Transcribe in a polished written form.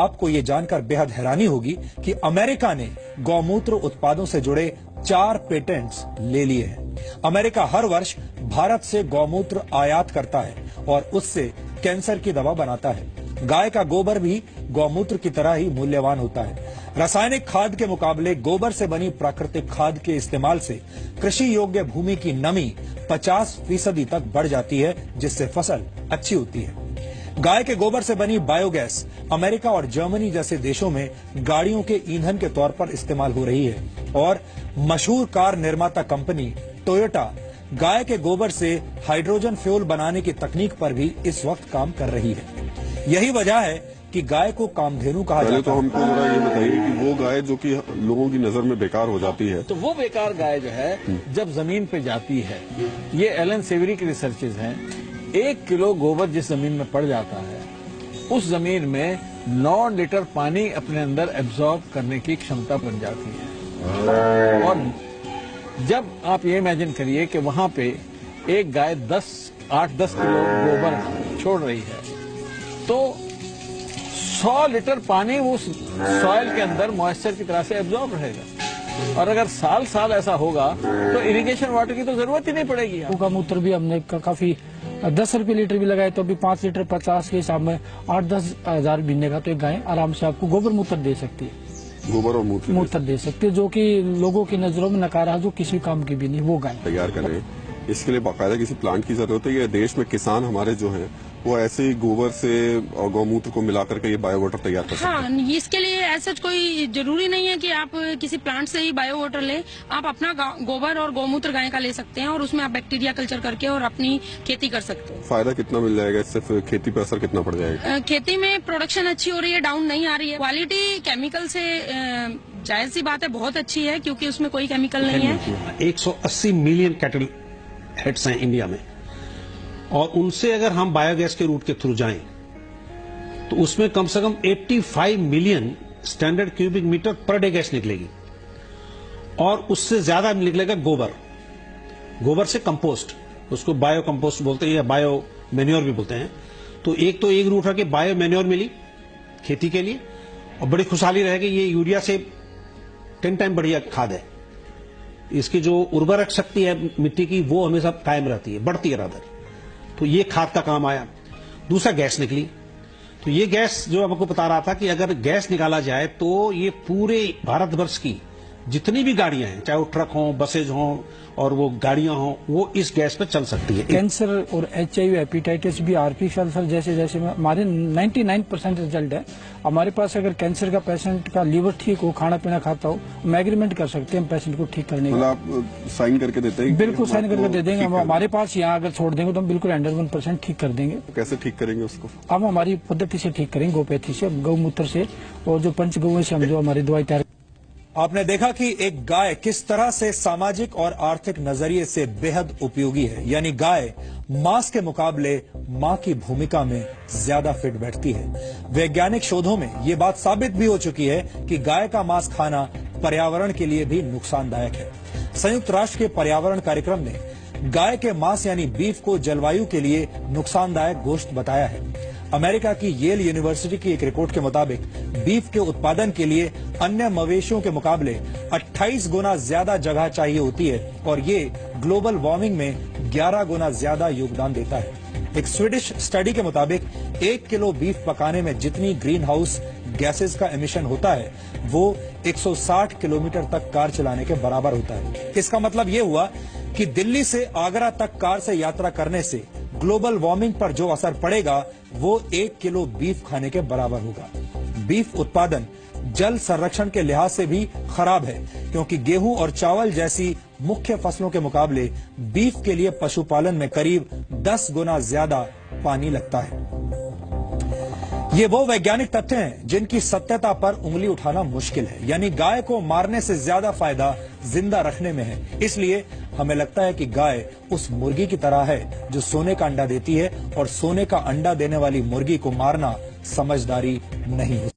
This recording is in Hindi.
आपको ये जानकर बेहद हैरानी होगी कि अमेरिका ने गौमूत्र उत्पादों से जुड़े 4 पेटेंट्स ले लिए हैं। अमेरिका हर वर्ष भारत से गौमूत्र आयात करता है और उससे कैंसर की दवा बनाता है। गाय का गोबर भी गौमूत्र की तरह ही मूल्यवान होता है। रासायनिक खाद के मुकाबले गोबर से बनी प्राकृतिक खाद के इस्तेमाल से कृषि योग्य भूमि की नमी 50% तक बढ़ जाती है, जिससे फसल अच्छी होती है। गाय के गोबर से बनी बायोगैस अमेरिका और जर्मनी जैसे देशों में गाड़ियों के ईंधन के तौर पर इस्तेमाल हो रही है और मशहूर कार निर्माता कंपनी टोयोटा गाय के गोबर से हाइड्रोजन फ्यूल बनाने की तकनीक पर भी इस वक्त काम कर रही है। यही वजह है कि गाय को कामधेनु कहा जाता है। तो हमको जरा ये बताइए कि वो गाय जो कि लोगों की नजर में बेकार हो जाती है, तो वो बेकार गाय जो है जब जमीन पे जाती है, ये एलन सेवरी की रिसर्चेज हैं, 1 किलो गोबर जिस जमीन में पड़ जाता है उस जमीन में 9 लीटर पानी अपने अंदर एब्जॉर्ब करने की क्षमता बन जाती है। और जब आप ये इमेजिन करिए कि वहां पे एक गाय 8-10 किलो गोबर छोड़ रही है, तो 100 लीटर पानी उस सॉइल के अंदर मॉइस्चर की तरह से एब्जॉर्ब रहेगा। और अगर साल ऐसा होगा तो इरिगेशन वाटर की तो जरूरत ही नहीं पड़ेगी। गौमूत्र भी हमने काफी 10 रुपये लीटर भी लगाए तो अभी 5 लीटर 50 के हिसाब में 8-10 हजार बीने का तो एक गाय आराम से आपको गोबर मूत्र दे सकती है। गोबर और मूत्र दे सकती है, जो कि लोगों की नजरों में नकारा, जो किसी काम की भी नहीं, वो गाय तैयार कर रहे हैं। इसके लिए बाकायदा किसी प्लांट की जरूरत है। ये देश में किसान हमारे जो हैं वो ऐसे ही गोबर से और गौमूत्र को मिलाकर के ये बायो वाटर तैयार कर सकते हैं। हाँ, इसके लिए ऐसा कोई जरूरी नहीं है कि आप किसी प्लांट से ही बायो वाटर लें। आप अपना गोबर और गौमूत्र गाय का ले सकते हैं और उसमें आप बैक्टीरिया कल्चर करके और अपनी खेती कर सकते हैं। फायदा कितना मिल जाएगा इससे? फिर खेती पर असर कितना पड़ जाएगा? खेती में प्रोडक्शन अच्छी हो रही है, डाउन नहीं आ रही है। क्वालिटी केमिकल से जायज सी बात है, बहुत अच्छी है, क्योंकि उसमें कोई केमिकल नहीं है। 180 मिलियन कैटल हेड्स हैं इंडिया में, और उनसे अगर हम बायोगैस के रूट के थ्रू जाएं तो उसमें कम से कम 85 million standard cubic metre per day gas निकलेगी। और उससे ज्यादा निकलेगा गोबर से कंपोस्ट, उसको बायो कंपोस्ट बोलते हैं या बायो मैन्योर भी बोलते हैं। तो एक रूट है कि बायो मैन्योर मिली खेती के लिए, और बड़ी खुशहाली रहेगी। ये यूरिया से 10 टाइम बढ़िया खाद है। इसकी जो उर्वरक शक्ति है मिट्टी की, वो हमेशा कायम रहती है, बढ़ती है रादर। तो ये खाद का काम आया। दूसरा, गैस निकली। तो ये गैस जो आपको बता रहा था कि अगर गैस निकाला जाए तो ये पूरे भारतवर्ष की जितनी भी गाड़ियां हैं, चाहे वो ट्रक हों, बसेज हों और वो गाड़ियां हों, वो इस गैस पे चल सकती है। कैंसर और HIV, hepatitis B, RP ulcer जैसे हमारे 99% रिजल्ट है। हमारे पास अगर कैंसर का पेशेंट का लीवर ठीक हो, खाना पीना खाता हो, हम एग्रीमेंट कर सकते हैं पेशेंट को ठीक करने का। आप साइन करके देते हैं? बिल्कुल साइन करके दे देंगे। हमारे पास यहाँ अगर छोड़ देंगे तो हम बिल्कुल 101% ठीक कर देंगे। कैसे ठीक करेंगे उसको? हम हमारी पद्धति से ठीक करेंगे, गोपैथी से, गौमूत्र से, और जो पंचगव्य से हम जो हमारी दवाई तैयार। आपने देखा कि एक गाय किस तरह से सामाजिक और आर्थिक नजरिए से बेहद उपयोगी है। यानी गाय मांस के मुकाबले मां की भूमिका में ज्यादा फिट बैठती है। वैज्ञानिक शोधों में यह बात साबित भी हो चुकी है कि गाय का मांस खाना पर्यावरण के लिए भी नुकसानदायक है। संयुक्त राष्ट्र के पर्यावरण कार्यक्रम ने गाय के मांस यानी बीफ को जलवायु के लिए नुकसानदायक गोश्त बताया है। अमेरिका की येल यूनिवर्सिटी की एक रिपोर्ट के मुताबिक बीफ के उत्पादन के लिए अन्य मवेशियों के मुकाबले 28 गुना ज्यादा जगह चाहिए होती है और ये ग्लोबल वार्मिंग में 11 गुना ज्यादा योगदान देता है। एक स्वीडिश स्टडी के मुताबिक 1 किलो बीफ पकाने में जितनी ग्रीन हाउस गैसेज का एमिशन होता है वो 160 किलोमीटर तक कार चलाने के बराबर होता है। इसका मतलब ये हुआ कि दिल्ली से आगरा तक कार से यात्रा करने से ग्लोबल वार्मिंग पर जो असर पड़ेगा वो 1 किलो बीफ खाने के बराबर होगा। बीफ उत्पादन जल संरक्षण के लिहाज से भी खराब है, क्योंकि गेहूं और चावल जैसी मुख्य फसलों के मुकाबले बीफ के लिए पशुपालन में करीब 10 गुना ज्यादा पानी लगता है। ये वो वैज्ञानिक तथ्य हैं जिनकी सत्यता पर उंगली उठाना मुश्किल है। यानी गाय को मारने से ज्यादा फायदा जिंदा रखने में है। इसलिए हमें लगता है कि गाय उस मुर्गी की तरह है जो सोने का अंडा देती है, और सोने का अंडा देने वाली मुर्गी को मारना समझदारी नहीं है।